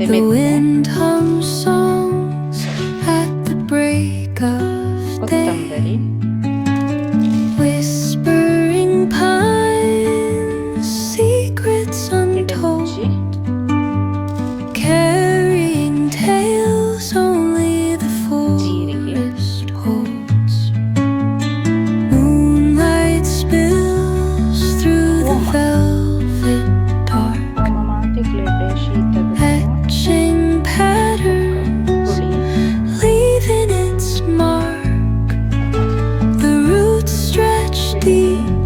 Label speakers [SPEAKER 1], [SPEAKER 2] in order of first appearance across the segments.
[SPEAKER 1] The wind hums songs at the break of day, whispering pines, secrets untold, carrying tales only the forest holds. Moonlight spills through the velvet dark, etching patterns, leaving its mark. The roots stretch deep,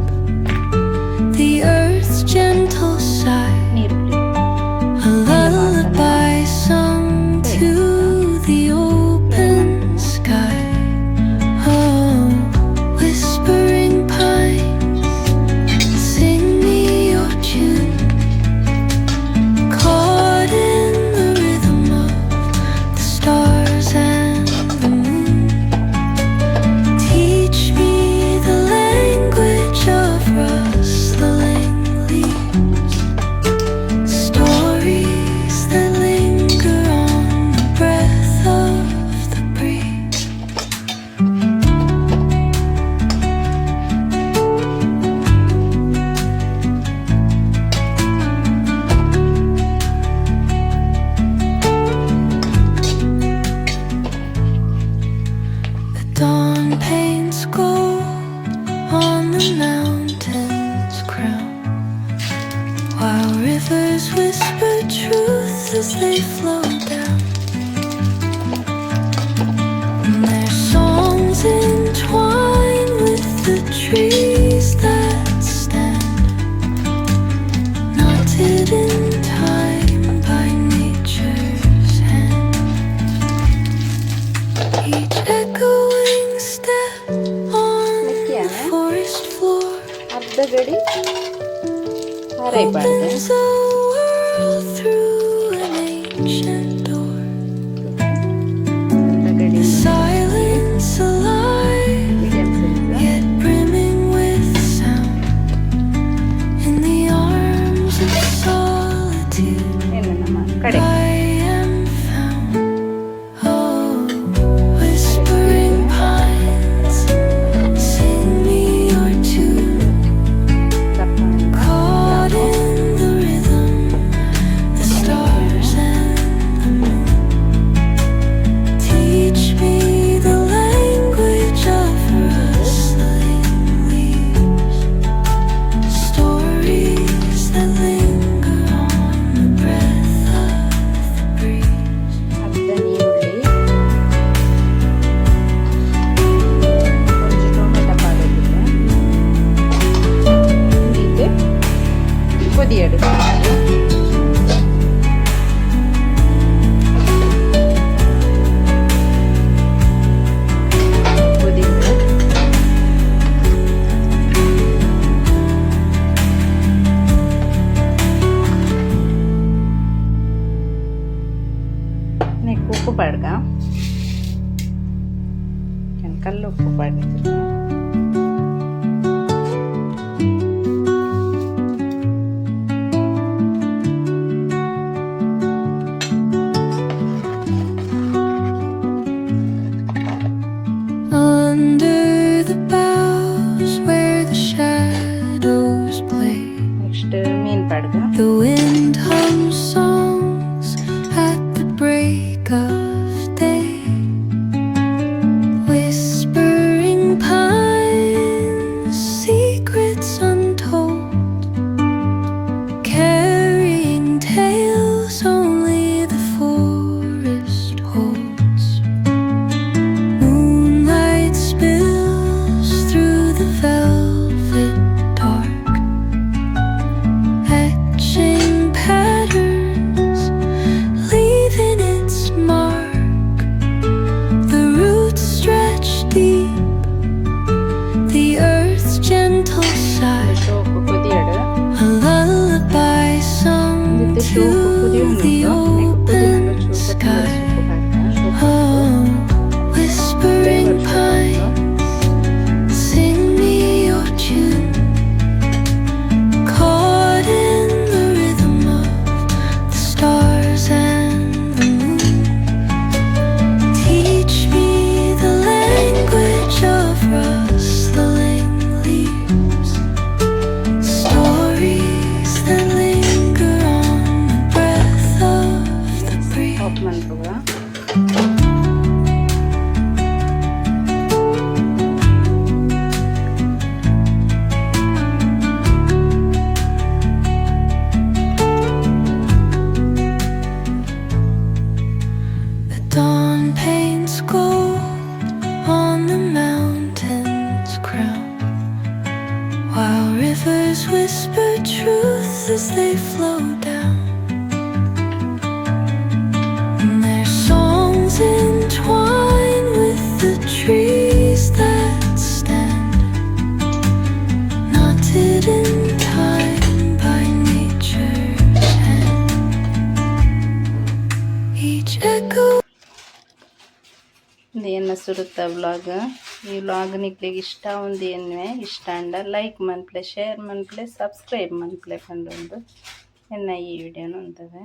[SPEAKER 1] the earth's gentle sigh, a lullaby sung to the open sky. Oh, whispering pines, sing me your tune, caught in the rhythm of the stars and the moon. Teach me the language of rustling leaves, stories that linger on the breath of the breeze. The dawn paints gold on the mountain's crown, while rivers whisper truth as they flow down. And their songs entwine with the trees that stand, knotted in time by nature's hand. Each echoing step on the forest floor opens a world through an ancient door. The silence alive, yet brimming with sound, in the arms of solitude I am found. Oh, whispering pines, sing me your tune, caught in the rhythm, the stars and the moon. Teach me the language of rustling leaves, stories that linger on the breath of the breeze.
[SPEAKER 2] ಉಪ್ಪು ಪಾಡ್ಗ ಕಲ್ಲು ಉಪ್ಪು ಪಾಡಿದ್ದೀನಿ.
[SPEAKER 1] Under the boughs where the shadows play,
[SPEAKER 2] next ಮೀನು ಪಾಡ್ಗ
[SPEAKER 1] the wind hums songs at the break of day, whispering pines, secrets untold, carrying tales only the forest holds. Moonlight spills through the velvet dark, etching patterns, leaving its mark. The roots stretch deep, the earth's gentle sigh,
[SPEAKER 2] ಸೋಪು ಕುದಿಯಡು
[SPEAKER 1] a lullaby sung to the open sky. Oh, whispering pines, sing me your tune, caught in the rhythm of the stars and while rivers whisper truth as they flow down. And their songs entwine with the trees that stand, knotted in time by nature's hand. Each echo.
[SPEAKER 2] ಇದು ಎನ್ನ ಸುರುತ್ತ vlog. ಈ vlog ನಿಕ್ಲಿಗೆ ಇಷ್ಟ ಒಂದು ಎನ್ವೆ ಇಷ್ಟ ಅಂಡ like ಮನ್ಪ್ಲೆ share ಮನ್ಪ್ಲೆ subscribe ಮನ್ಪ್ಲೆ ಕಂಡು ಎನ್ನ ಈ ವಿಡಿಯೋನು ಅಂತವೆ.